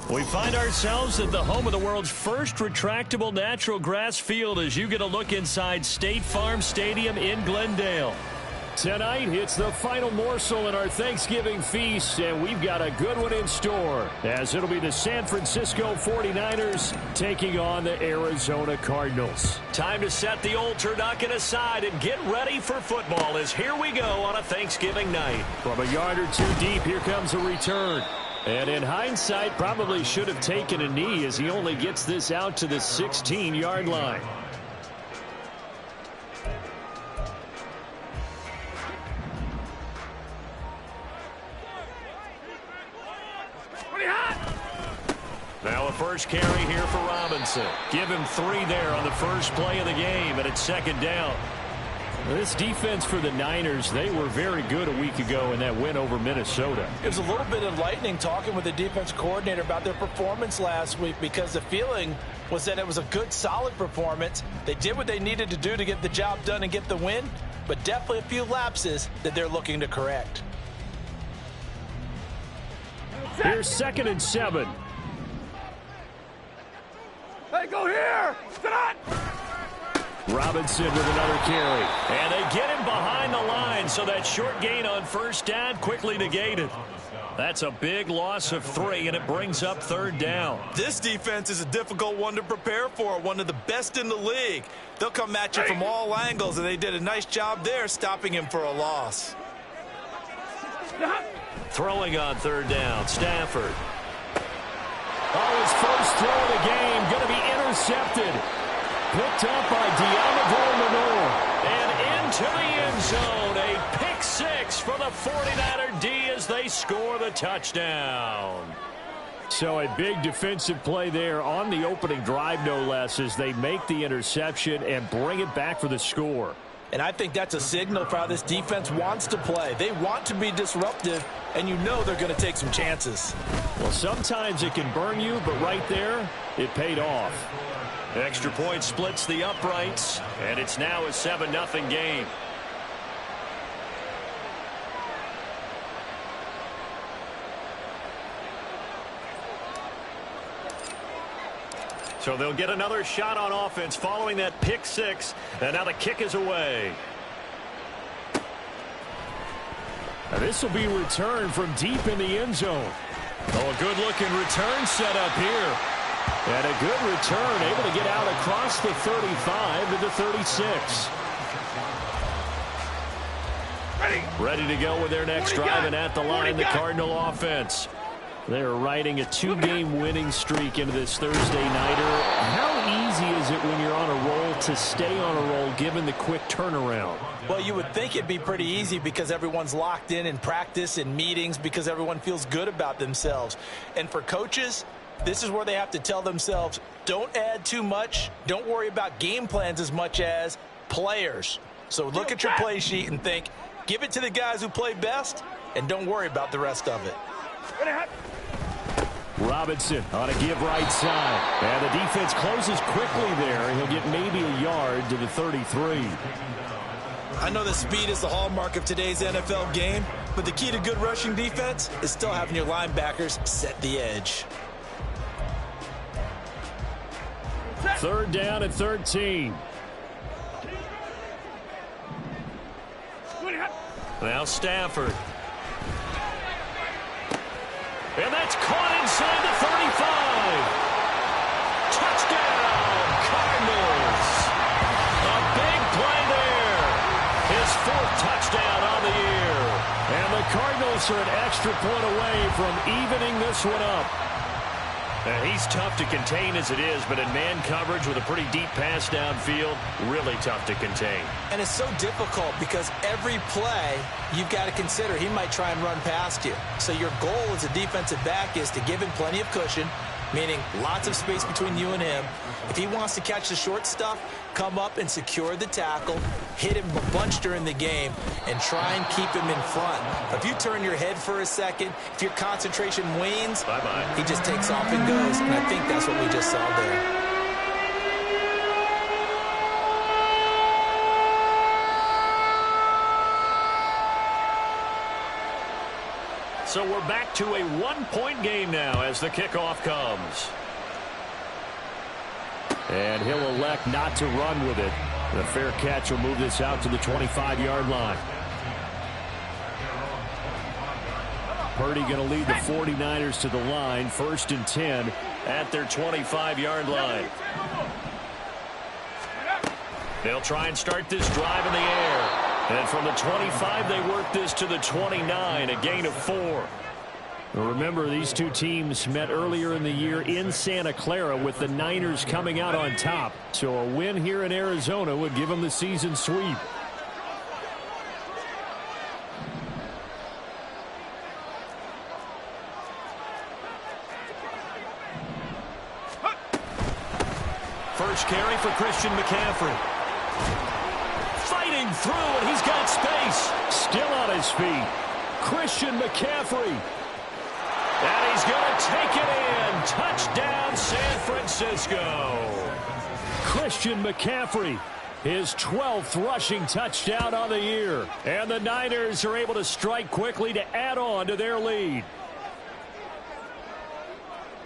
We find ourselves at the home of the world's first retractable natural grass field as you get a look inside State Farm Stadium in Glendale. Tonight, it's the final morsel in our Thanksgiving feast, and we've got a good one in store, as it'll be the San Francisco 49ers taking on the Arizona Cardinals. Time to set the old turducken aside and get ready for football, as here we go on a Thanksgiving night. From a yard or two deep, here comes a return. And in hindsight, probably should have taken a knee as he only gets this out to the 16-yard line. Now a first carry here for Robinson. Give him 3 there on the first play of the game, and it's second down. This defense for the Niners, they were very good a week ago in that win over Minnesota. It was a little bit enlightening talking with the defense coordinator about their performance last week, because the feeling was that it was a good, solid performance. They did what they needed to do to get the job done and get the win. but definitely a few lapses that they're looking to correct. Here's 2nd and 7. Hey, go here! Robinson with another carry. And they get him behind the line, so that short gain on 1st down quickly negated. That's a big loss of 3, and it brings up 3rd down. This defense is a difficult one to prepare for, one of the best in the league. They'll come at you from all angles, and they did a nice job there stopping him for a loss. Throwing on 3rd down, Stafford. Oh, his first throw of the game going to be intercepted. Picked up by Diamador and into the end zone. A pick 6 for the 49er D as they score the touchdown. So a big defensive play there on the opening drive, no less, as they make the interception and bring it back for the score. And I think that's a signal for how this defense wants to play. They want to be disruptive, and you know they're going to take some chances. Well, sometimes it can burn you, but right there, it paid off. Extra point splits the uprights, and it's now a 7-0 game. So they'll get another shot on offense following that pick 6, and now the kick is away. Now this will be returned from deep in the end zone. Oh, a good-looking return set up here. And a good return, able to get out across the 35 to the 36. Ready to go with their next drive, and at the line, the Cardinal offense. They're riding a 2-game winning streak into this Thursday nighter. How easy is it when you're on a roll to stay on a roll given the quick turnaround? Well, you would think it'd be pretty easy because everyone's locked in practice and meetings because everyone feels good about themselves. And for coaches, this is where they have to tell themselves, don't add too much. Don't worry about game plans as much as players. So look at your play sheet and think, give it to the guys who play best, and don't worry about the rest of it. Robinson on a give right side. And the defense closes quickly there. He'll get maybe a yard to the 33. I know that speed is the hallmark of today's NFL game, but the key to good rushing defense is still having your linebackers set the edge. 3rd down and 13. Now Stafford. And that's caught inside the 35. Touchdown, Cardinals. A big play there. His 4th touchdown on the year. And the Cardinals are an extra point away from evening this one up. He's tough to contain as it is, but in man coverage with a pretty deep pass downfield, really tough to contain. And it's so difficult because every play you've got to consider he might try and run past you. So your goal as a defensive back is to give him plenty of cushion, meaning lots of space between you and him. If he wants to catch the short stuff, come up and secure the tackle, hit him a bunch during the game, and try and keep him in front. If you turn your head for a second, if your concentration wanes, bye-bye, he just takes off and goes, and I think that's what we just saw there. So we're back to a 1-point game now as the kickoff comes. And he'll elect not to run with it. The fair catch will move this out to the 25-yard line. Purdy going to lead the 49ers to the line. 1st and 10 at their 25-yard line. They'll try and start this drive in the air. And from the 25, they work this to the 29, a gain of 4. Remember, these two teams met earlier in the year in Santa Clara with the Niners coming out on top. So a win here in Arizona would give them the season sweep. First carry for Christian McCaffrey. Fighting through, and he's got space. Still on his feet. Christian McCaffrey. And he's going to take it in. Touchdown, San Francisco. Christian McCaffrey his 12th rushing touchdown on the year. And the Niners are able to strike quickly to add on to their lead.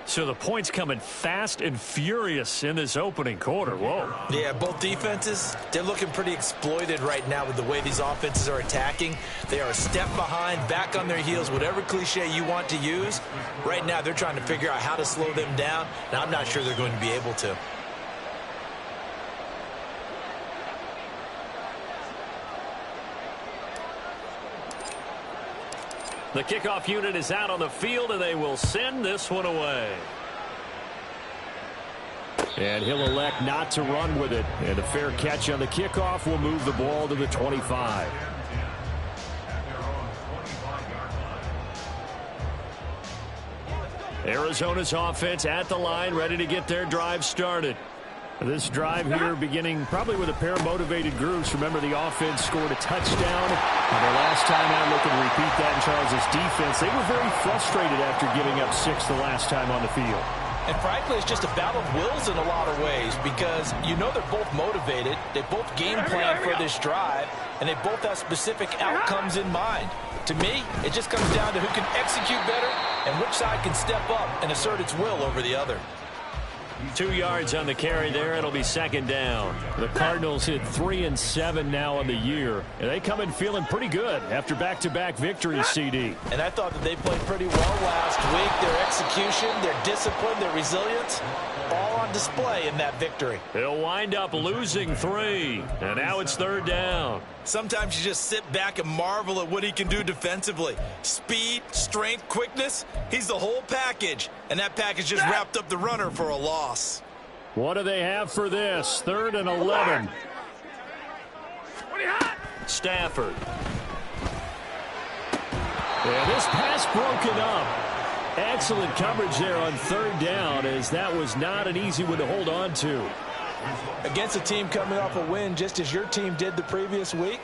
So the points coming fast and furious in this opening quarter. Whoa. Yeah, both defenses, they're looking pretty exploited right now with the way these offenses are attacking. They are a step behind, back on their heels, whatever cliche you want to use. Right now, they're trying to figure out how to slow them down, and I'm not sure they're going to be able to. The kickoff unit is out on the field, and they will send this one away. And he'll elect not to run with it. And a fair catch on the kickoff will move the ball to the 25. Arizona's offense at the line, ready to get their drive started. This drive here beginning probably with a pair of motivated groups. Remember, the offense scored a touchdown. And their last time out, looking to repeat that in Charles' defense. They were very frustrated after giving up 6 the last time on the field. And frankly, it's just a battle of wills in a lot of ways because you know they're both motivated. They both game plan for this drive, and they both have specific outcomes in mind. To me, it just comes down to who can execute better and which side can step up and assert its will over the other. 2 yards on the carry there. It'll be second down. The Cardinals hit 3-7 now on the year, and they come in feeling pretty good after back-to-back victories, CD. And I thought that they played pretty well last week. Their execution, their discipline, their resilience, all on display in that victory. They'll wind up losing 3, and now it's third down. Sometimes you just sit back and marvel at what he can do defensively. Speed, strength, quickness, he's the whole package. And that package just wrapped up the runner for a loss. What do they have for this? 3rd and 11. Stafford. And this pass broken up. Excellent coverage there on 3rd down, as that was not an easy one to hold on to. Against a team coming off a win just as your team did the previous week,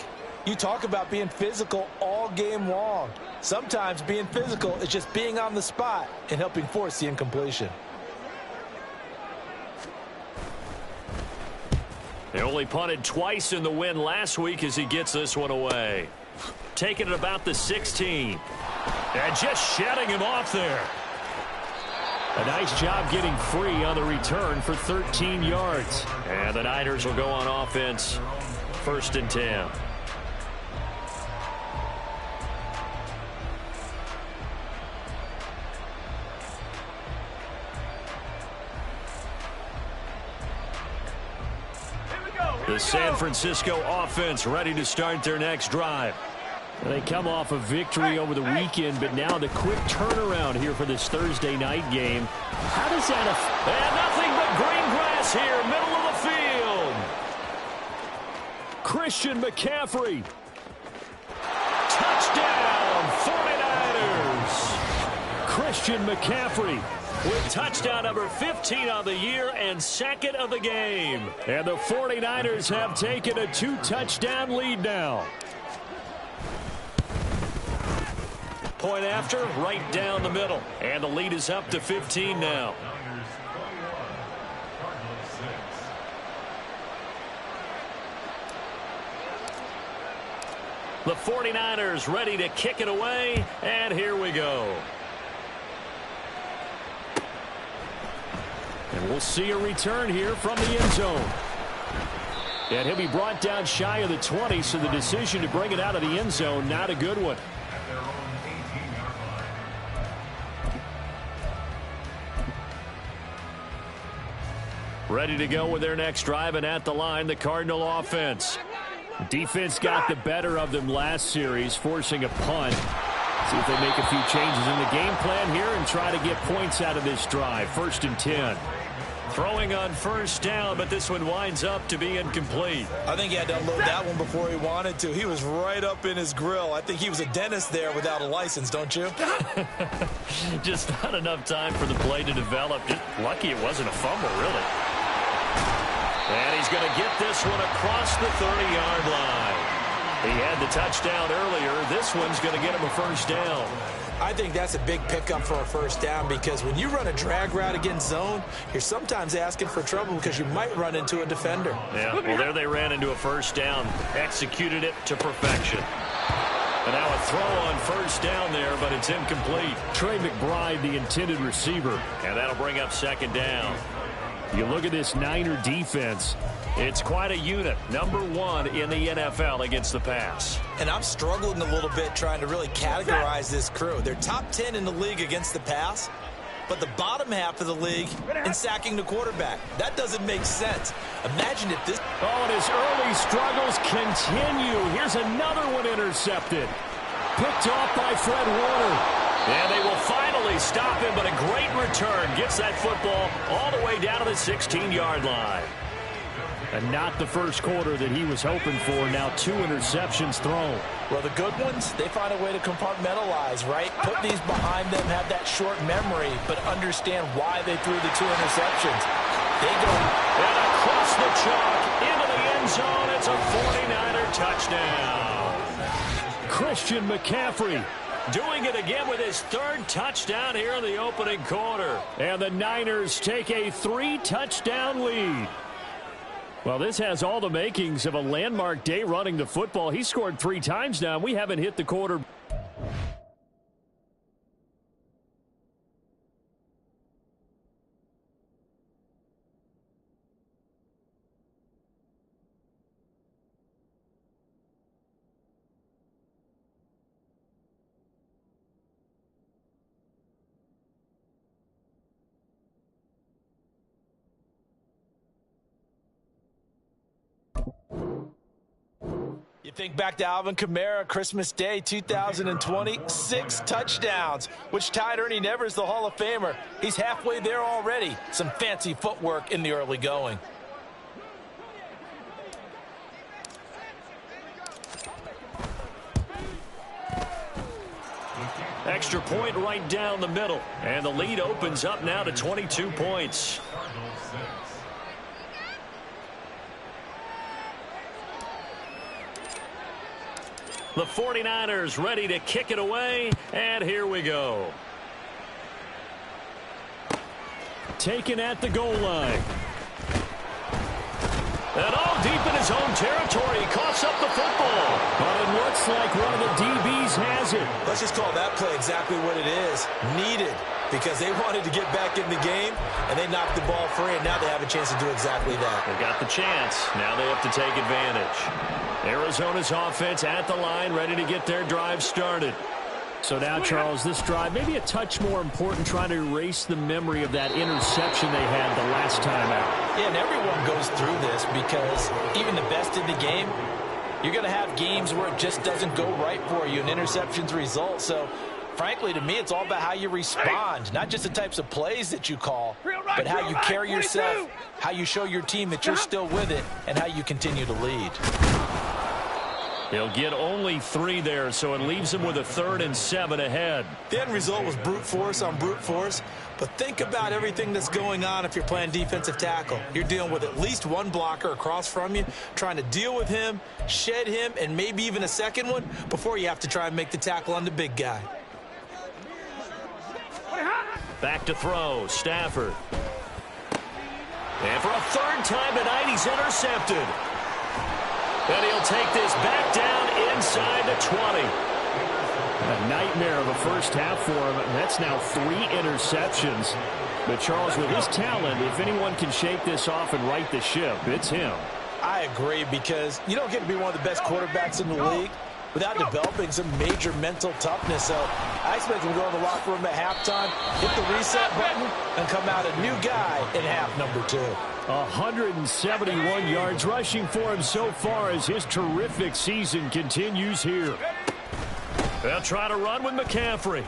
you talk about being physical all game long. Sometimes being physical is just being on the spot and helping force the incompletion. They only punted twice in the win last week as he gets this one away. Taking it about the 16. And just shedding him off there. A nice job getting free on the return for 13 yards. And the Niners will go on offense. 1st and 10. The San Francisco offense ready to start their next drive. They come off a victory over the weekend, but now the quick turnaround here for this Thursday night game. How does that affect? And nothing but green grass here, middle of the field. Christian McCaffrey. Touchdown, 49ers. Christian McCaffrey with touchdown number 15 on the year and 2nd of the game. And the 49ers have taken a 2-touchdown lead now. Point after, right down the middle. And the lead is up to 15 now. The 49ers ready to kick it away. And here we go. And we'll see a return here from the end zone. And he'll be brought down shy of the 20, so the decision to bring it out of the end zone, not a good one. Ready to go with their next drive, and at the line, the Cardinal offense. Defense got the better of them last series, forcing a punt. See if they make a few changes in the game plan here and try to get points out of this drive. 1st and 10. Throwing on 1st down, but this one winds up to be incomplete. I think he had to unload that one before he wanted to. He was right up in his grill. I think he was a dentist there without a license, don't you? Just not enough time for the play to develop. Just lucky it wasn't a fumble, really. And he's going to get this one across the 30-yard line. He had the touchdown earlier. This one's going to get him a 1st down. I think that's a big pickup for a first down because when you run a drag route against zone, you're sometimes asking for trouble because you might run into a defender. Yeah, well, there they ran into a first down, executed it to perfection. And now a throw on first down there, but it's incomplete. Trey McBride, the intended receiver. And that'll bring up second down. You look at this Niner defense. It's quite a unit. Number 1 in the NFL against the pass. And I'm struggling a little bit trying to really categorize this crew. They're top 10 in the league against the pass, but the bottom half of the league in sacking the quarterback. That doesn't make sense. Imagine if this... Oh, and his early struggles continue. Here's another one intercepted. Picked off by Fred Warner. And they will finally stop him, but a great return. Gets that football all the way down to the 16-yard line. And not the first quarter that he was hoping for. Now 2 interceptions thrown. Well, the good ones, they find a way to compartmentalize, right? Put these behind them, have that short memory, but understand why they threw the 2 interceptions. They go. And across the chalk, into the end zone. It's a 49er touchdown. Christian McCaffrey doing it again with his 3rd touchdown here in the opening quarter. And the Niners take a 3-touchdown lead. Well, this has all the makings of a landmark day running the football. He scored 3 times now. We haven't hit the quarter. You think back to Alvin Kamara, Christmas Day 2020, 6 touchdowns, which tied Ernie Nevers, the Hall of Famer. He's halfway there already. Some fancy footwork in the early going. Extra point right down the middle. And the lead opens up now to 22 points. The 49ers ready to kick it away, and here we go. Taken at the goal line. And all deep in his own territory, he coughs up the football. But it looks like one of the DBs has it. Let's just call that play exactly what it is. Needed, because they wanted to get back in the game, and they knocked the ball free, and now they have a chance to do exactly that. They got the chance. Now they have to take advantage. Arizona's offense at the line, ready to get their drive started. So now, Charles, this drive maybe a touch more important, trying to erase the memory of that interception they had the last time out. Yeah, and everyone goes through this because even the best in the game, you're going to have games where it just doesn't go right for you, and interceptions result. So, frankly, to me, it's all about how you respond, not just the types of plays that you call, but how you carry yourself, how you show your team that you're still with it, and how you continue to lead. He'll get only 3 there, so it leaves him with a 3rd and 7 ahead. The end result was brute force on brute force, but think about everything that's going on if you're playing defensive tackle. You're dealing with at least one blocker across from you, trying to deal with him, shed him, and maybe even a second one before you have to try and make the tackle on the big guy. Back to throw, Stafford. And for a 3rd time tonight, he's intercepted. And he'll take this back down inside the 20. A nightmare of a first half for him. That's now 3 interceptions. But, Charles, with his talent, if anyone can shake this off and right the ship, it's him. I agree, because you don't get to be one of the best quarterbacks in the league without developing some major mental toughness. So I expect him to go in the locker room at halftime, hit the reset button, and come out a new guy in half number 2. 171 yards rushing for him so far as his terrific season continues here. They'll try to run with McCaffrey.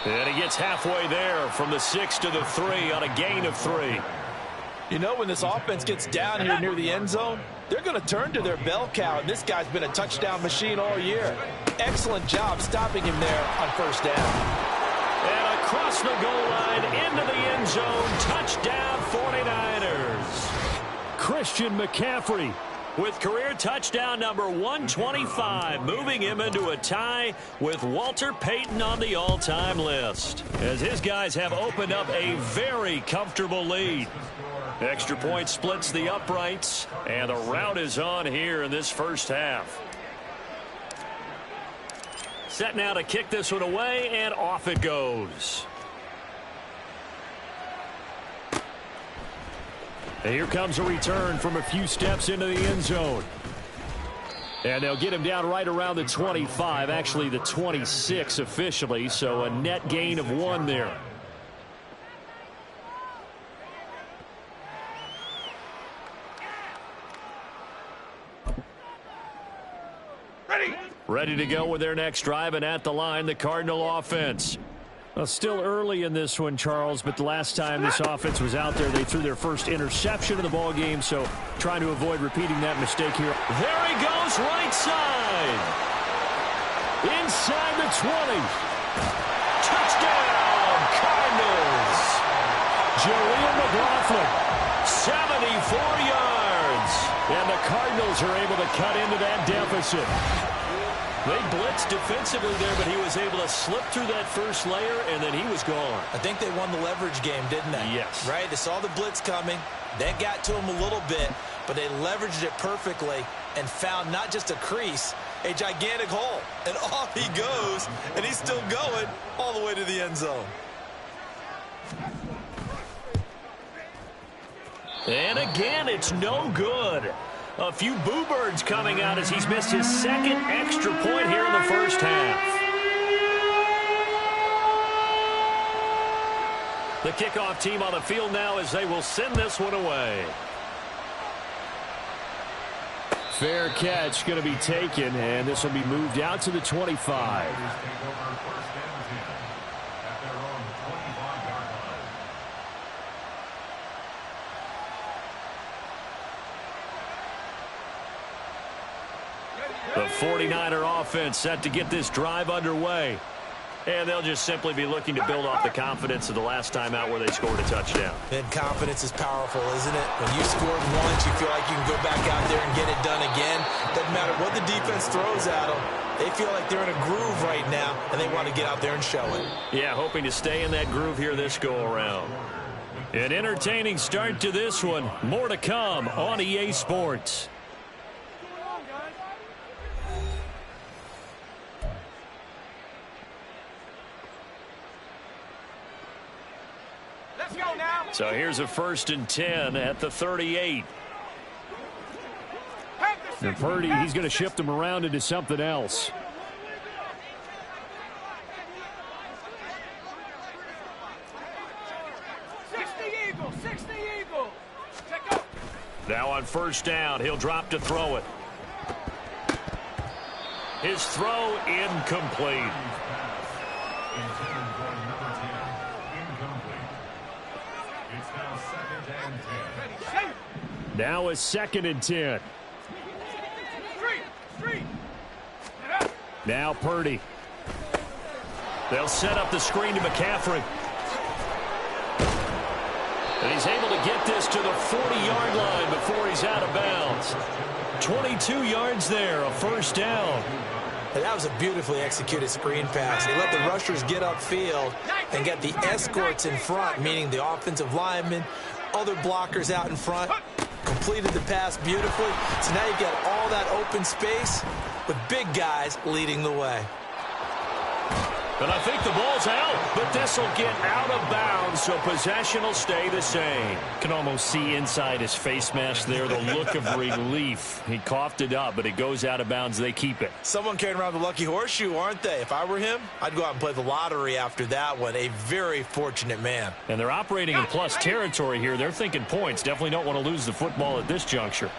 And he gets halfway there from the 6 to the 3 on a gain of 3. You know, when this offense gets down here near the end zone, they're going to turn to their bell cow, and this guy's been a touchdown machine all year. Excellent job stopping him there on first down. And across the goal line, into the end zone, touchdown 49ers. Christian McCaffrey with career touchdown number 125, moving him into a tie with Walter Payton on the all-time list, as his guys have opened up a very comfortable lead. Extra point splits the uprights, and the rout is on here in this first half. Set now to kick this one away, and off it goes. And here comes a return from a few steps into the end zone. And they'll get him down right around the 25, actually the 26 officially, so a net gain of 1 there. Ready to go with their next drive, and at the line, the Cardinal offense. Well, still early in this one, Charles, but the last time this offense was out there, they threw their first interception of the ball game, so trying to avoid repeating that mistake here. There he goes, right side. Inside the 20. Touchdown, Cardinals. Jaleel McLaughlin, 74 yards. And the Cardinals are able to cut into that deficit. They blitzed defensively there, but he was able to slip through that first layer, and then he was gone. I think they won the leverage game, didn't they? Yes. Right? They saw the blitz coming. That got to him a little bit, but they leveraged it perfectly and found not just a crease, a gigantic hole. And off he goes, and he's still going all the way to the end zone. And again, it's no good. A few boo birds coming out as he's missed his second extra point here in the first half. The kickoff team on the field now as they will send this one away. Fair catch going to be taken, and this will be moved out to the 25. The 49er offense set to get this drive underway. And they'll just simply be looking to build off the confidence of the last time out where they scored a touchdown. And confidence is powerful, isn't it? When you scored once, you feel like you can go back out there and get it done again. Doesn't matter what the defense throws at them. They feel like they're in a groove right now, and they want to get out there and show it. Yeah, hoping to stay in that groove here this go-around. An entertaining start to this one. More to come on EA Sports. So here's a 1st and 10 at the 38. And Purdy, he's going to shift them around into something else. Now on 1st down, he'll drop to throw it. His throw incomplete. Now a 2nd and 10. Now Purdy. They'll set up the screen to McCaffrey. And he's able to get this to the 40-yard line before he's out of bounds. 22 yards there, a 1st down. And that was a beautifully executed screen pass. They let the rushers get upfield and get the escorts in front, meaning the offensive linemen, other blockers out in front. Completed the pass beautifully. So now you've got all that open space with big guys leading the way. But I think the ball's out, but this will get out of bounds, so possession will stay the same. Can almost see inside his face mask there the look of relief. He coughed it up, but it goes out of bounds. They keep it. Someone carrying around the lucky horseshoe, aren't they? If I were him, I'd go out and play the lottery after that one. A very fortunate man. And they're operating in plus territory here. They're thinking points. Definitely don't want to lose the football at this juncture.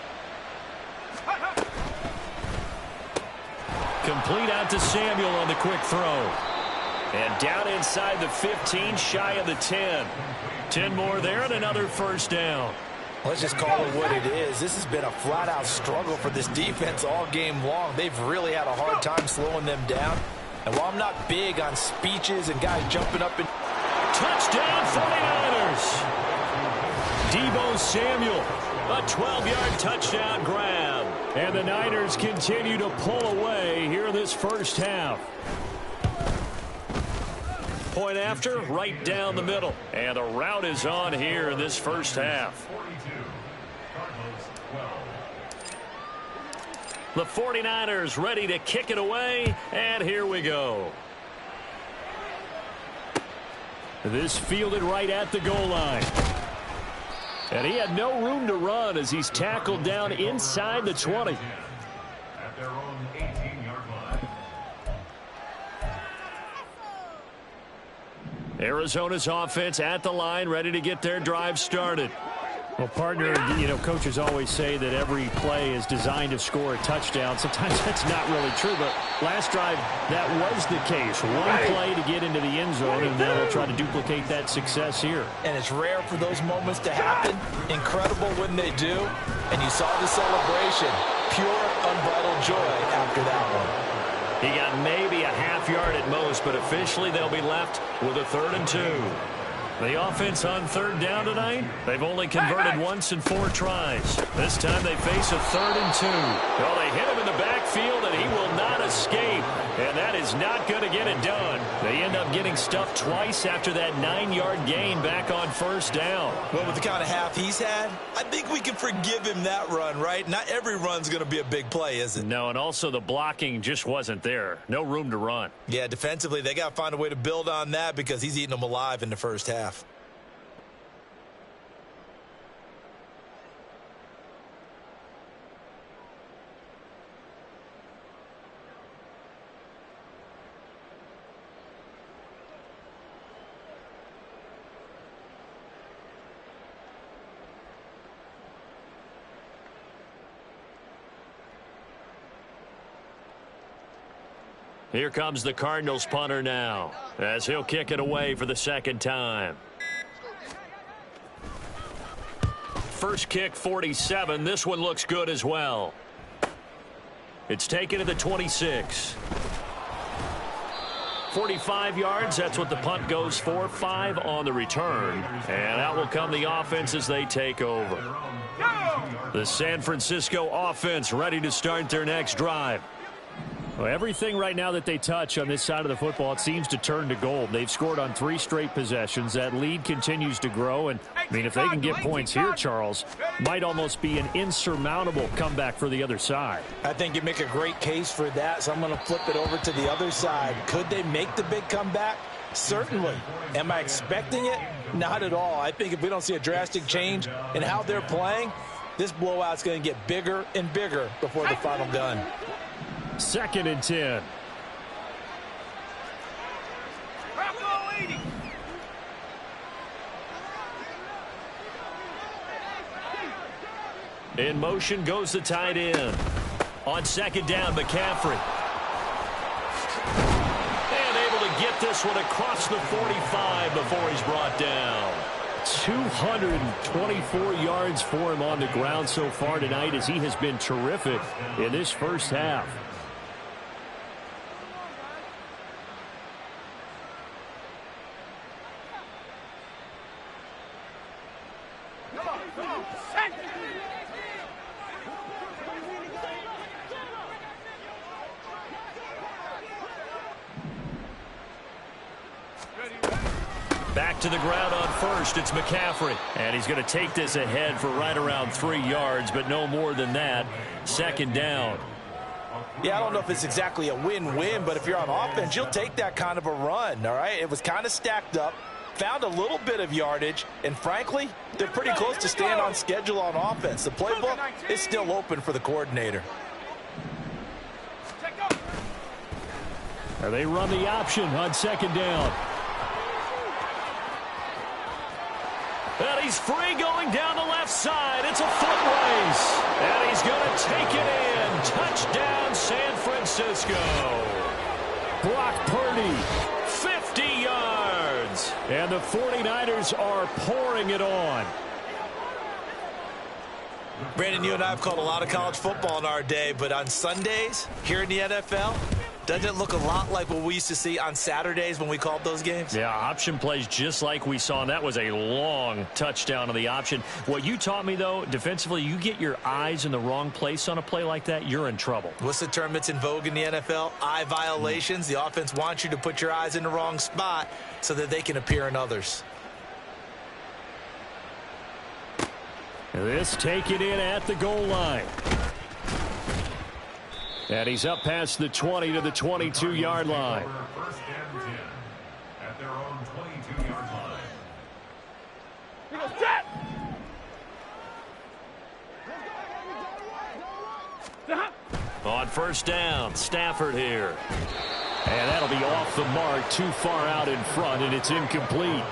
Complete out to Samuel on the quick throw. And down inside the 15, shy of the 10. 10 more there and another 1st down. Let's just call it what it is. This has been a flat-out struggle for this defense all game long. They've really had a hard time slowing them down. And while I'm not big on speeches and guys jumping up and... Touchdown 49ers! Deebo Samuel, a 12-yard touchdown grab. And the Niners continue to pull away here in this first half. Point after, right down the middle. And the route is on here in this first half. The 49ers ready to kick it away, and here we go. This fielded right at the goal line. And he had no room to run as he's tackled down inside the 20. At their own 18-yard line. Arizona's offense at the line, ready to get their drive started. Well, partner, coaches always say that every play is designed to score a touchdown. Sometimes that's not really true, but last drive, that was the case. One play to get into the end zone, and now they'll try to duplicate that success here. And it's rare for those moments to happen. Incredible when they do. And you saw the celebration. Pure, unbridled joy after that one. He got maybe a half yard at most, but officially they'll be left with a 3rd and 2. The offense on 3rd down tonight, they've only converted once in 4 tries. This time they face a 3rd and 2. Well, they hit him in the backfield, and he will not escape. And that is not going to get it done. They end up getting stuffed twice after that 9-yard gain back on 1st down. Well, with the kind of half he's had, I think we can forgive him that run, right? Not every run's going to be a big play, is it? No, and also the blocking just wasn't there. No room to run. Yeah, defensively, they got to find a way to build on that because he's eating them alive in the first half. Here comes the Cardinals punter now, as he'll kick it away for the 2nd time. First kick, 47. This one looks good as well. It's taken to the 26. 45 yards, that's what the punt goes for. 5 on the return. And out will come the offense as they take over. The San Francisco offense ready to start their next drive. Well, everything right now that they touch on this side of the football, it seems to turn to gold. They've scored on 3 straight possessions. That lead continues to grow. And, I mean, if they can get points here, Charles, might almost be an insurmountable comeback for the other side. I think you make a great case for that, so I'm going to flip it over to the other side. Could they make the big comeback? Certainly. Am I expecting it? Not at all. I think if we don't see a drastic change in how they're playing, this blowout's going to get bigger and bigger before the final gun. 2nd and 10. In motion goes the tight end. On 2nd down, McCaffrey. And able to get this one across the 45 before he's brought down. 224 yards for him on the ground so far tonight as he has been terrific in this first half. Back to the ground on 1st. It's McCaffrey. And he's going to take this ahead for right around 3 yards, but no more than that. 2nd down. Yeah, I don't know if it's exactly a win-win, but if you're on offense, you'll take that kind of a run, all right? It was kind of stacked up, found a little bit of yardage, and frankly, they're pretty close to staying on schedule on offense. The playbook is still open for the coordinator. They run the option on 2nd down. And he's free going down the left side. It's a foot race. And he's going to take it in. Touchdown, San Francisco. Brock Purdy. 50 yards. And the 49ers are pouring it on. Brandon, you and I have called a lot of college football in our day, but on Sundays here in the NFL, Doesn't it look a lot like what we used to see on Saturdays when we called those games? Yeah, option plays just like we saw, and that was a long touchdown on the option. What you taught me, though, defensively, you get your eyes in the wrong place on a play like that, you're in trouble. What's the term that's in vogue in the NFL? Eye violations. The offense wants you to put your eyes in the wrong spot so that they can appear in others. This taken in at the goal line. And he's up past the 20 to the 22-yard line. First and 10 at their own 22-yard line. On first down, Stafford here. And that'll be off the mark, too far out in front, and it's incomplete.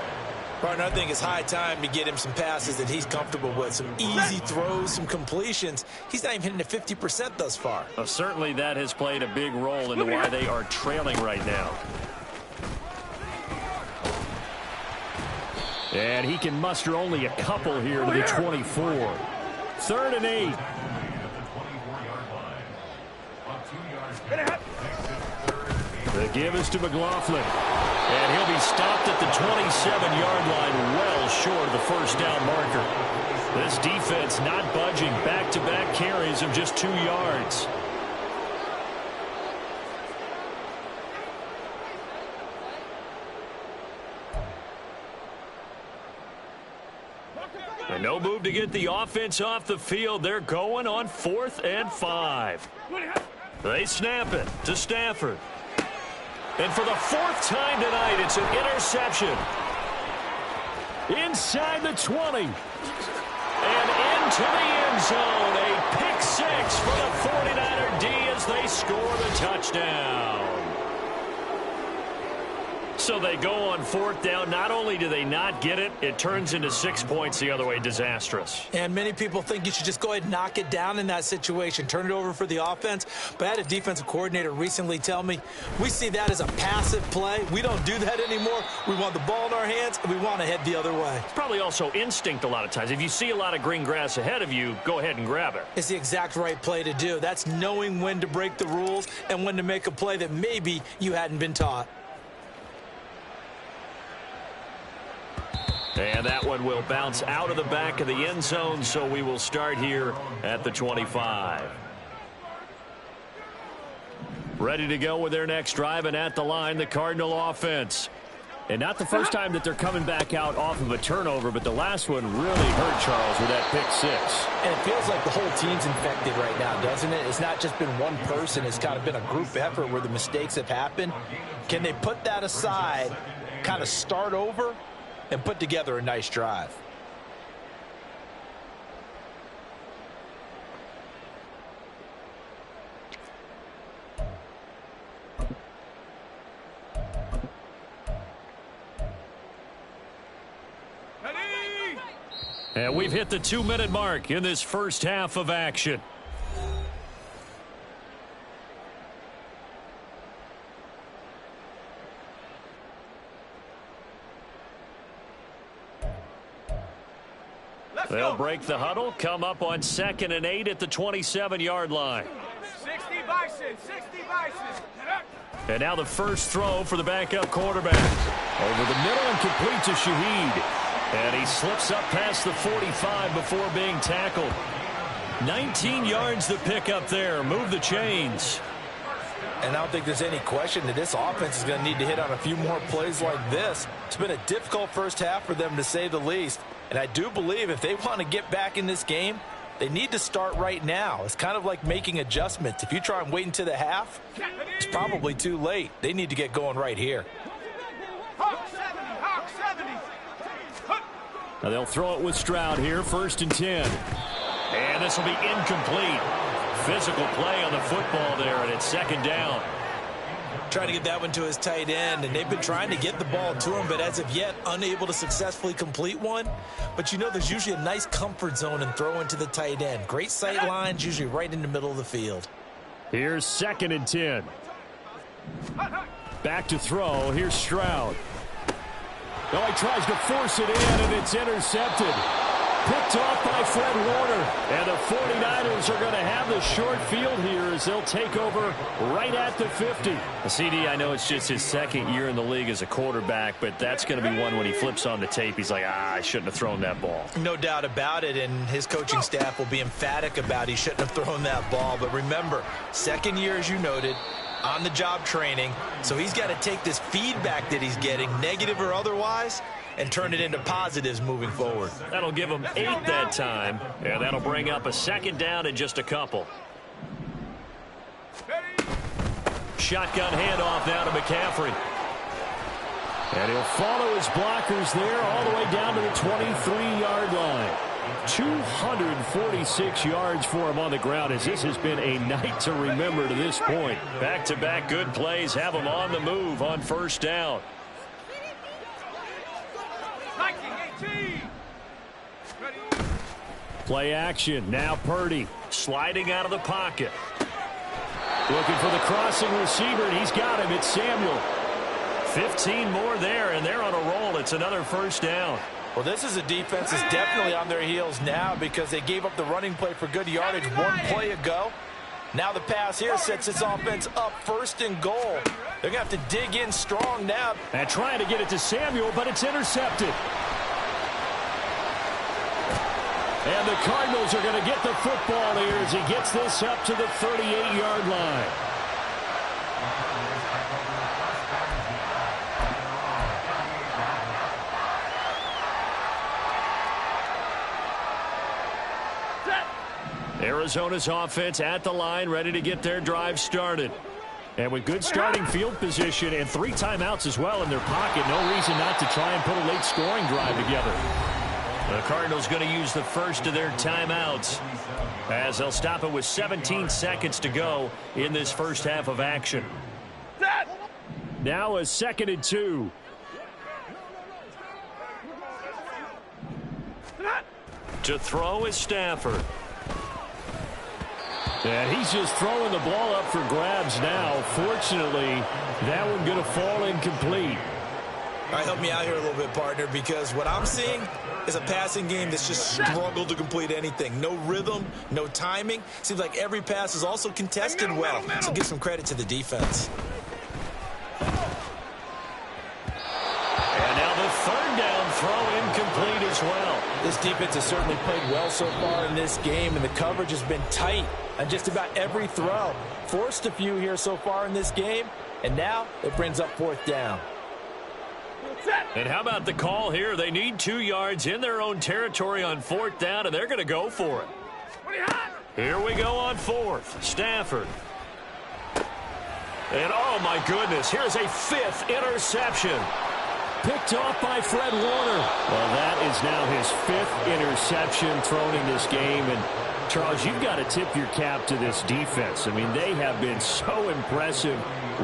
Partner, I think it's high time to get him some passes that he's comfortable with, some easy throws, some completions. He's not even hitting at 50% thus far. Certainly that has played a big role into why they are trailing right now. And he can muster only a couple here to the 24. 3rd and 8. The give is to McLaughlin. And he'll be stopped at the 27-yard line, well short of the first down marker. This defense not budging. Back-to-back carries of just 2 yards. And no move to get the offense off the field. They're going on 4th and 5. They snap it to Stafford. And for the 4th time tonight, it's an interception. Inside the 20. And into the end zone. A pick 6 for the 49er D as they score the touchdown. So they go on 4th down. Not only do they not get it, it turns into 6 points the other way. Disastrous. And many people think you should just go ahead and knock it down in that situation. Turn it over for the offense. But I had a defensive coordinator recently tell me, we see that as a passive play. We don't do that anymore. We want the ball in our hands, and we want to head the other way. It's probably also instinct a lot of times. If you see a lot of green grass ahead of you, go ahead and grab it. It's the exact right play to do. That's knowing when to break the rules and when to make a play that maybe you hadn't been taught. And that one will bounce out of the back of the end zone, so we will start here at the 25. Ready to go with their next drive, and at the line, the Cardinal offense. And not the first time that they're coming back out off of a turnover, but the last one really hurt Charles with that pick 6. And it feels like the whole team's infected right now, doesn't it? It's not just been one person. It's kind of been a group effort where the mistakes have happened. Can they put that aside, kind of start over, and put together a nice drive? And we've hit the 2-minute mark in this first half of action. They'll break the huddle, come up on 2nd and 8 at the 27-yard line. 60 Bison, 60 Bison. And now the first throw for the backup quarterback. Over the middle and complete to Shaheed. And he slips up past the 45 before being tackled. 19 yards the pick up there. Move the chains. And I don't think there's any question that this offense is going to need to hit on a few more plays like this. It's been a difficult first half for them, to say the least. And I do believe if they want to get back in this game, they need to start right now. It's kind of like making adjustments. If you try and wait until the half, it's probably too late. They need to get going right here. Now they'll throw it with Stroud here, 1st and 10. And this will be incomplete. Physical play on the football there, and it's 2nd down. Trying to get that one to his tight end, and they've been trying to get the ball to him, but as of yet, unable to successfully complete one. But you know there's usually a nice comfort zone and throw into the tight end. Great sight lines, usually right in the middle of the field. Here's 2nd and 10. Back to throw. Here's Stroud. Oh, he tries to force it in, and it's intercepted. Picked off by Fred Warner. And the 49ers are going to have the short field here as they'll take over right at the 50. CD, I know it's just his second year in the league as a quarterback, but that's going to be one when he flips on the tape. He's like, I shouldn't have thrown that ball. No doubt about it, and his coaching staff will be emphatic about he shouldn't have thrown that ball. But remember, second year, as you noted, on-the-job training, so he's got to take this feedback that he's getting, negative or otherwise, and turn it into positives moving forward. That'll give him 8 that time, and that'll bring up a second down in just a couple. Shotgun handoff now to McCaffrey. And he'll follow his blockers there all the way down to the 23-yard line. 246 yards for him on the ground as this has been a night to remember to this point. Back-to-back good plays have him on the move on first down. Play action. Now Purdy sliding out of the pocket. Looking for the crossing receiver, and he's got him. It's Samuel. 15 more there, and they're on a roll. It's another first down. Well, this is a defense that's definitely on their heels now because they gave up the running play for good yardage one play ago. Now the pass here sets this offense up first and goal. They're going to have to dig in strong now. And trying to get it to Samuel, but it's intercepted. And the Cardinals are going to get the football here as he gets this up to the 38-yard line. Arizona's offense at the line, ready to get their drive started. And with good starting field position and 3 timeouts as well in their pocket, no reason not to try and put a late scoring drive together. The Cardinals going to use the first of their timeouts as they'll stop it with 17 seconds to go in this first half of action. Now a 2nd and 2. To throw is Stafford. And he's just throwing the ball up for grabs now. Fortunately, that one going to fall incomplete. All right, help me out here a little bit, partner, because what I'm seeing is a passing game that's just struggled to complete anything. No rhythm, no timing. Seems like every pass is also contested well, so give some credit to the defense. And now the 3rd down throw incomplete as well. This defense has certainly played well so far in this game, and the coverage has been tight on just about every throw. Forced a few here so far in this game, and now it brings up 4th down. And how about the call here? They need 2 yards in their own territory on 4th down, and they're going to go for it. Here we go on 4th. Stafford. And oh my goodness, here's a 5th interception. Picked off by Fred Warner. Well, that is now his 5th interception thrown in this game. And Charles, you've got to tip your cap to this defense. I mean, they have been so impressive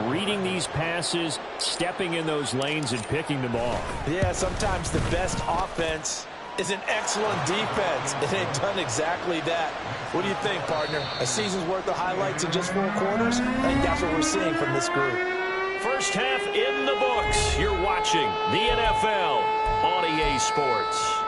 reading these passes, stepping in those lanes, and picking them off. Yeah, sometimes the best offense is an excellent defense, and they've done exactly that. What do you think, partner? A season's worth of highlights in just 4 quarters? I think that's what we're seeing from this group. First half in the books. You're watching the NFL on EA Sports.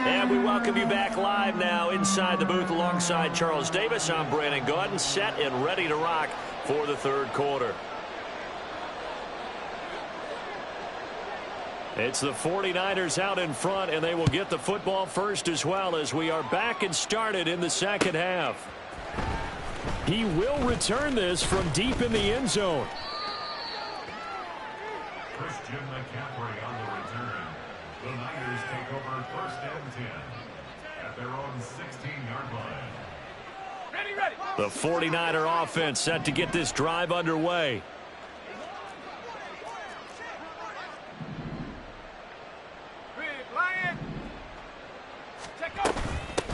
And we welcome you back live now inside the booth alongside Charles Davis. I'm Brandon Gaudin, set and ready to rock for the 3rd quarter. It's the 49ers out in front, and they will get the football first as well as we are back and started in the 2nd half. He will return this from deep in the end zone. Christian McCaffrey on the return. The Niners take over 1st and 10 at their own 16-yard line. Ready. The 49er offense set to get this drive underway.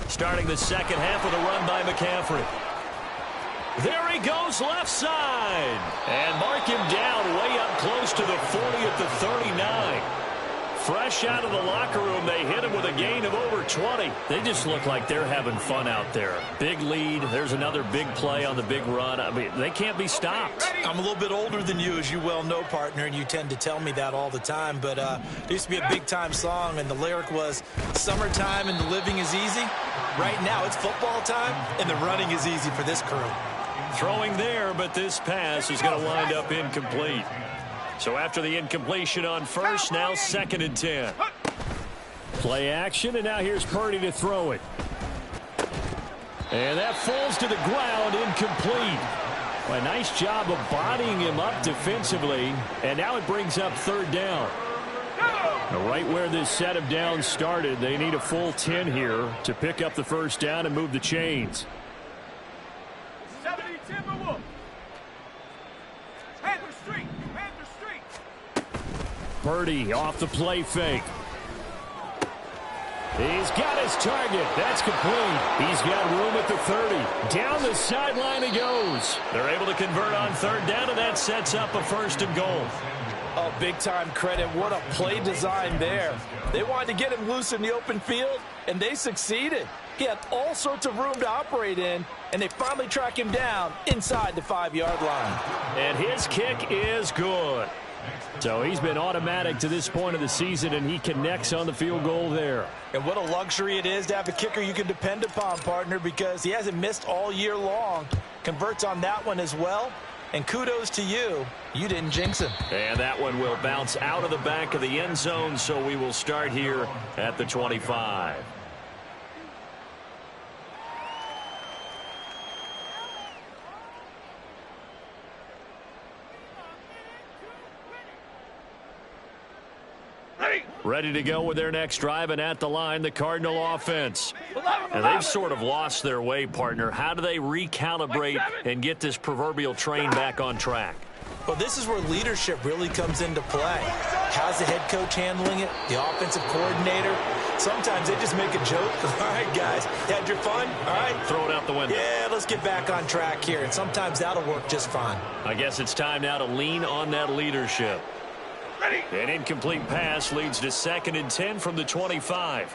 Starting the 2nd half with a run by McCaffrey. There he goes left side. And mark him down way up close to the 40 at the 39. Fresh out of the locker room, they hit him with a gain of over 20. They just look like they're having fun out there. Big lead. There's another big play on the big run. I mean, they can't be stopped. I'm a little bit older than you, as you well know, partner, and you tend to tell me that all the time. But there used to be a big-time song, and the lyric was, "Summertime and the living is easy." Right now, it's football time, and the running is easy for this crew. Throwing there, but this pass is going to wind up incomplete. So after the incompletion on first, now 2nd and 10. Play action, and now here's Purdy to throw it. And that falls to the ground, incomplete. Well, a nice job of bodying him up defensively, and now it brings up 3rd down. Now, right where this set of downs started, they need a full 10 here to pick up the 1st down and move the chains. 70 Timberwolves. Panther Street. Panther Street. Purdy off the play fake. He's got his target. That's complete. He's got room at the 30. Down the sideline he goes. They're able to convert on 3rd down, and that sets up a 1st and goal. Oh, big-time credit. What a play design there. They wanted to get him loose in the open field, and they succeeded. He had all sorts of room to operate in, and they finally track him down inside the 5-yard line. And his kick is good. So he's been automatic to this point of the season, and he connects on the field goal there. And what a luxury it is to have a kicker you can depend upon, partner, because he hasn't missed all year long. Converts on that one as well. And kudos to you. You didn't jinx him. And that one will bounce out of the back of the end zone, so we will start here at the 25. Ready to go with their next drive, and at the line, the Cardinal offense. And they've sort of lost their way, partner. How do they recalibrate and get this proverbial train back on track? Well, this is where leadership really comes into play. How's the head coach handling it? The offensive coordinator? Sometimes they just make a joke. All right, guys, had your fun? All right. Throw it out the window. Yeah, let's get back on track here. And sometimes that'll work just fine. I guess it's time now to lean on that leadership. An incomplete pass leads to 2nd and 10 from the 25.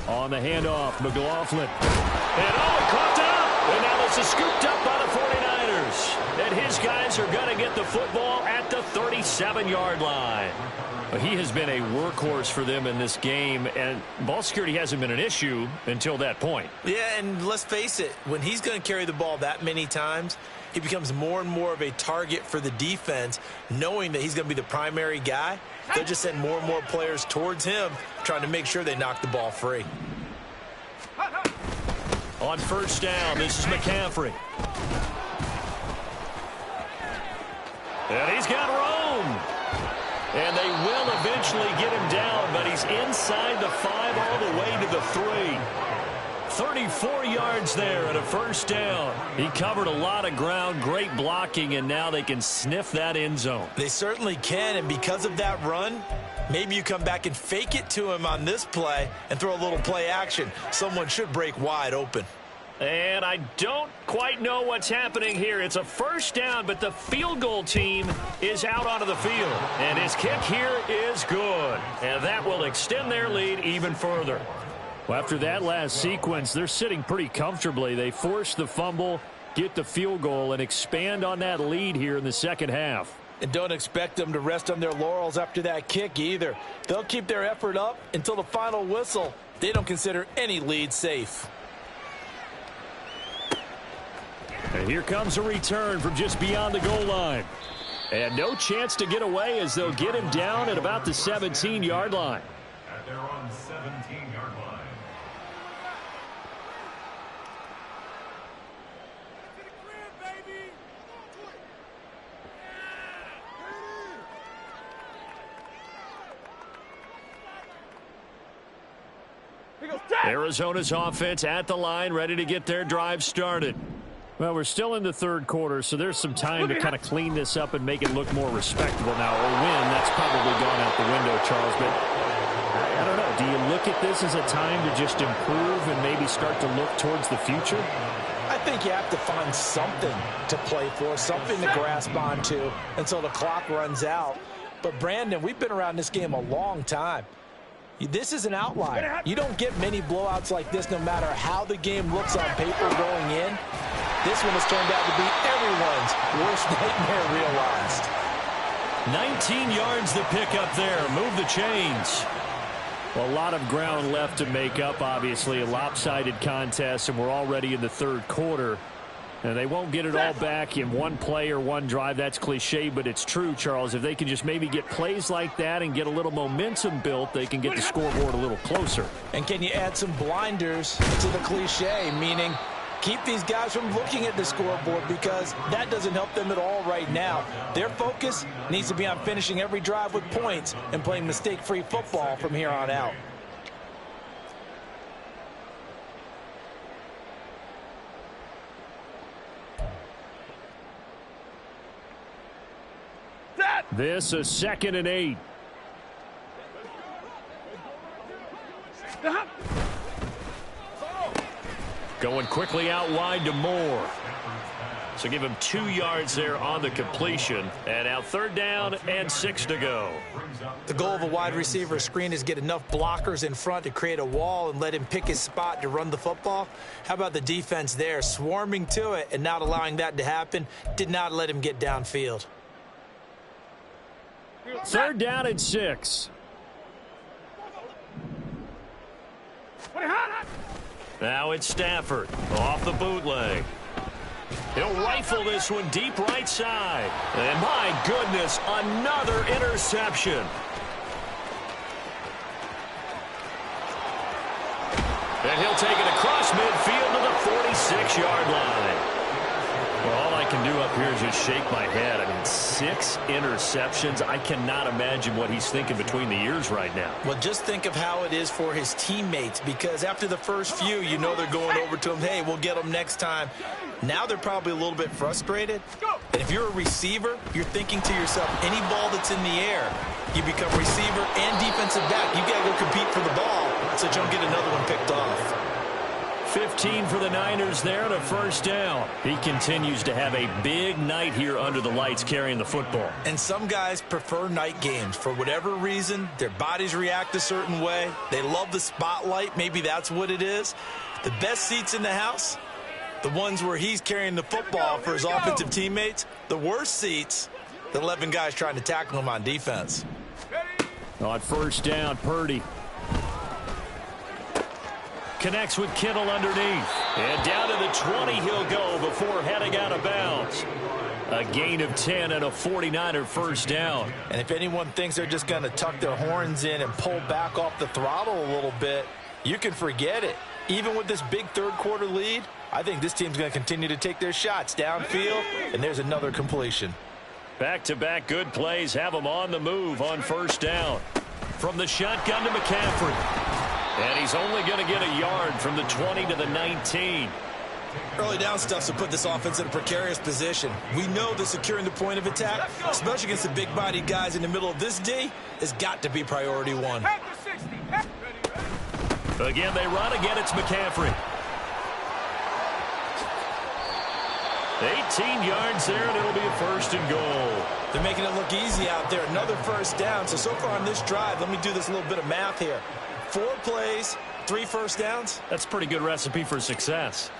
On the handoff, McLaughlin. And he caught up. And now this is scooped up by the 49ers. And his guys are going to get the football at the 37-yard line. He has been a workhorse for them in this game, and ball security hasn't been an issue until that point. Yeah, and let's face it, when he's going to carry the ball that many times, he becomes more and more of a target for the defense, knowing that he's going to be the primary guy. They'll just send more and more players towards him, trying to make sure they knock the ball free. On 1st down, this is McCaffrey. And he's got room. And they will eventually get him down, but he's inside the 5 all the way to the 3. 34 yards there at a 1st down. He covered a lot of ground, great blocking, and now they can sniff that end zone. They certainly can, and because of that run, maybe you come back and fake it to him on this play and throw a little play action. Someone should break wide open. And I don't quite know what's happening here. It's a 1st down, but the field goal team is out onto the field. And his kick here is good. And that will extend their lead even further. Well, after that last sequence, they're sitting pretty comfortably. They force the fumble, get the field goal, and expand on that lead here in the 2nd half. And don't expect them to rest on their laurels after that kick either. They'll keep their effort up until the final whistle. They don't consider any lead safe. And here comes a return from just beyond the goal line. And no chance to get away as they'll get him down at about the 17-yard line. At their own 17-yard line. Arizona's offense at the line, ready to get their drive started. Well, we're still in the 3rd quarter, so there's some time to kind of clean this up and make it look more respectable now. Or win, that's probably gone out the window, Charles. But I don't know. Do you look at this as a time to just improve and maybe start to look towards the future? I think you have to find something to play for, something to grasp onto until the clock runs out. But, Brandon, we've been around this game a long time. This is an outlier. You don't get many blowouts like this no matter how the game looks on paper going in. This one has turned out to be everyone's worst nightmare realized. 19 yards to pick up there. Move the chains. Well, a lot of ground left to make up, obviously. A lopsided contest, and we're already in the third quarter. And they won't get it all back in one play or one drive. That's cliche, but it's true, Charles. If they can just maybe get plays like that and get a little momentum built, they can get the scoreboard a little closer. And can you add some blinders to the cliche, meaning keep these guys from looking at the scoreboard, because that doesn't help them at all right now. Their focus needs to be on finishing every drive with points and playing mistake-free football from here on out. This is 2nd and 8. Going quickly out wide to Moore. So give him 2 yards there on the completion. And now 3rd down and 6 to go. The goal of a wide receiver screen is get enough blockers in front to create a wall and let him pick his spot to run the football. How about the defense there, swarming to it and not allowing that to happen? Did not let him get downfield. 3rd down and 6. Now it's Stafford off the bootleg. He'll rifle this one deep right side. And my goodness, another interception. And he'll take it across midfield to the 46-yard line. Well, all I can do up here is just shake my head. I mean, 6 interceptions. I cannot imagine what he's thinking between the ears right now. Well, just think of how it is for his teammates, because after the first few, you know they're going over to him, hey, we'll get him next time. Now they're probably a little bit frustrated. And if you're a receiver, you're thinking to yourself, any ball that's in the air, you become receiver and defensive back. You got to go compete for the ball so you don't get another one picked off. 15 for the Niners there and a 1st down. He continues to have a big night here under the lights carrying the football. And some guys prefer night games. For whatever reason, their bodies react a certain way. They love the spotlight. Maybe that's what it is. The best seats in the house, the ones where he's carrying the football for his offensive teammates. The worst seats, the 11 guys trying to tackle him on defense. On 1st down, Purdy connects with Kittle underneath. And down to the 20 he'll go before heading out of bounds. A gain of 10 and a 49er 1st down. And if anyone thinks they're just going to tuck their horns in and pull back off the throttle a little bit, you can forget it. Even with this big 3rd quarter lead, I think this team's going to continue to take their shots downfield, and there's another completion. Back-to-back good plays have them on the move on 1st down. From the shotgun to McCaffrey. And he's only going to get a yard from the 20 to the 19. Early down stuff to put this offense in a precarious position. We know that securing the point of attack, especially against the big-bodied guys in the middle of this D, has got to be priority one. Again, they run. Again, it's McCaffrey. 18 yards there, and it'll be a 1st and goal. They're making it look easy out there. Another 1st down. So far on this drive, let me do this little bit of math here. 4 plays, 3 1st downs. That's a pretty good recipe for success.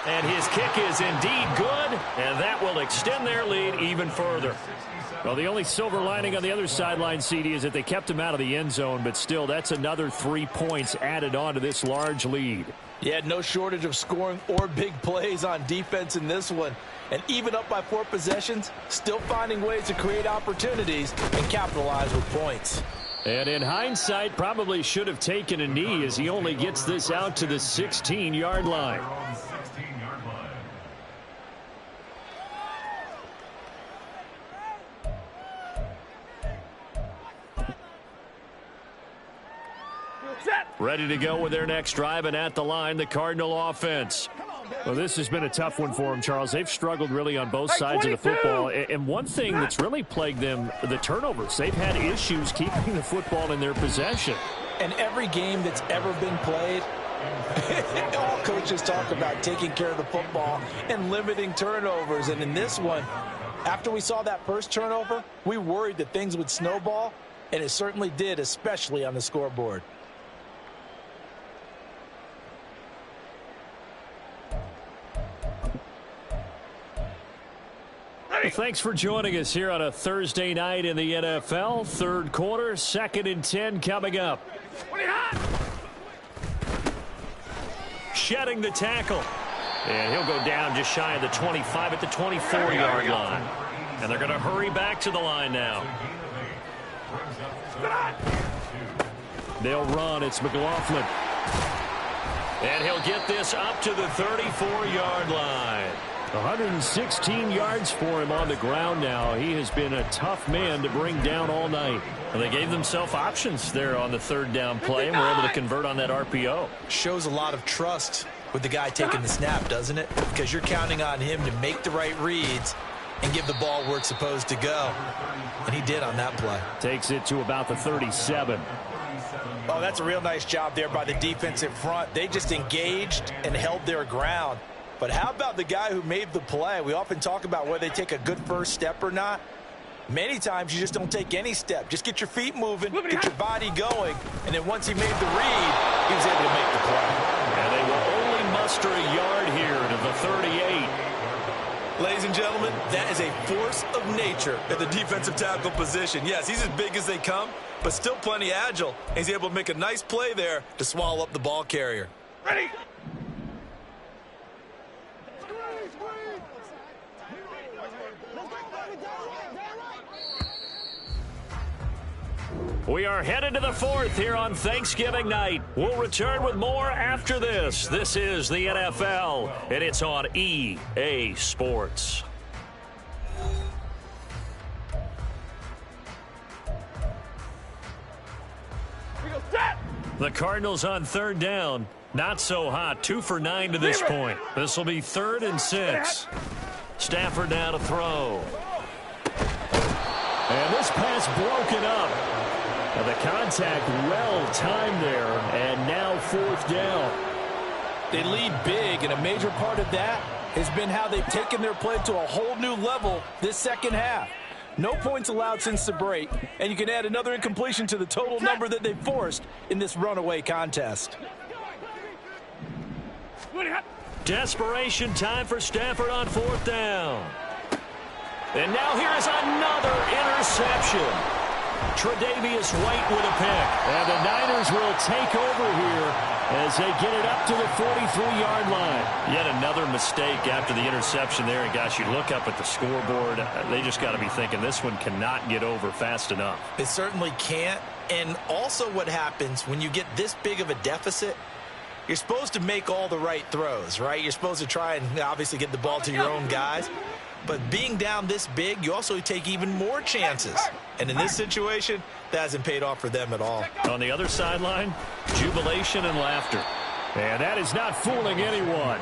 And his kick is indeed good, and that will extend their lead even further. Well, the only silver lining on the other sideline, CD, is that they kept him out of the end zone, but still, that's another 3 points added on to this large lead. Yeah, no shortage of scoring or big plays on defense in this one. And even up by 4 possessions, still finding ways to create opportunities and capitalize with points. And in hindsight, probably should have taken a knee as he only gets this out to the 16-yard line. Ready to go with their next drive, and at the line, the Cardinal offense. Well, this has been a tough one for them, Charles. They've struggled really on both sides of the football. And one thing that's really plagued them, the turnovers. They've had issues keeping the football in their possession. And every game that's ever been played, All coaches talk about taking care of the football and limiting turnovers. And in this one, after we saw that first turnover, we worried that things would snowball, and it certainly did, especially on the scoreboard. Well, thanks for joining us here on a Thursday night in the NFL. Third quarter, 2nd and 10 coming up. Shedding the tackle. And he'll go down just shy of the 25 at the 24-yard line. And they're going to hurry back to the line now. They'll run. It's McLaughlin. And he'll get this up to the 34-yard line. 116 yards for him on the ground now. He has been a tough man to bring down all night. And they gave themselves options there on the third down play and were able to convert on that RPO. Shows a lot of trust with the guy taking the snap, doesn't it? Because you're counting on him to make the right reads and give the ball where it's supposed to go. And he did on that play. Takes it to about the 37. Oh, that's a real nice job there by the defensive front. They just engaged and held their ground. But how about the guy who made the play? We often talk about whether they take a good first step or not. Many times you just don't take any step. Just get your feet moving, get your body going, and then once he made the read, he was able to make the play. And they will only muster a yard here to the 38. Ladies and gentlemen, that is a force of nature at the defensive tackle position. Yes, he's as big as they come, but still plenty agile. He's able to make a nice play there to swallow up the ball carrier. Ready. We are headed to the fourth here on Thanksgiving night. We'll return with more after this. This is the NFL, and it's on EA Sports. The Cardinals on third down. Not so hot. 2 for 9 to this point. This will be 3rd and 6. Stafford now to throw. And this pass broken up. And the contact well timed there, and now 4th down. They lead big, and a major part of that has been how they've taken their play to a whole new level this second half. No points allowed since the break, and you can add another incompletion to the total number that they've forced in this runaway contest. Desperation time for Stafford on 4th down. And now here is another interception. Tre'Davious White with a pick. And the Niners will take over here as they get it up to the 43-yard line. Yet another mistake after the interception there. And, gosh, you look up at the scoreboard. They just got to be thinking this one cannot get over fast enough. It certainly can't. And also what happens when you get this big of a deficit, you're supposed to make all the right throws, right? You're supposed to try and obviously get the ball to your own guys. But being down this big, you also take even more chances. And in this situation, that hasn't paid off for them at all. On the other sideline, jubilation and laughter. And that is not fooling anyone.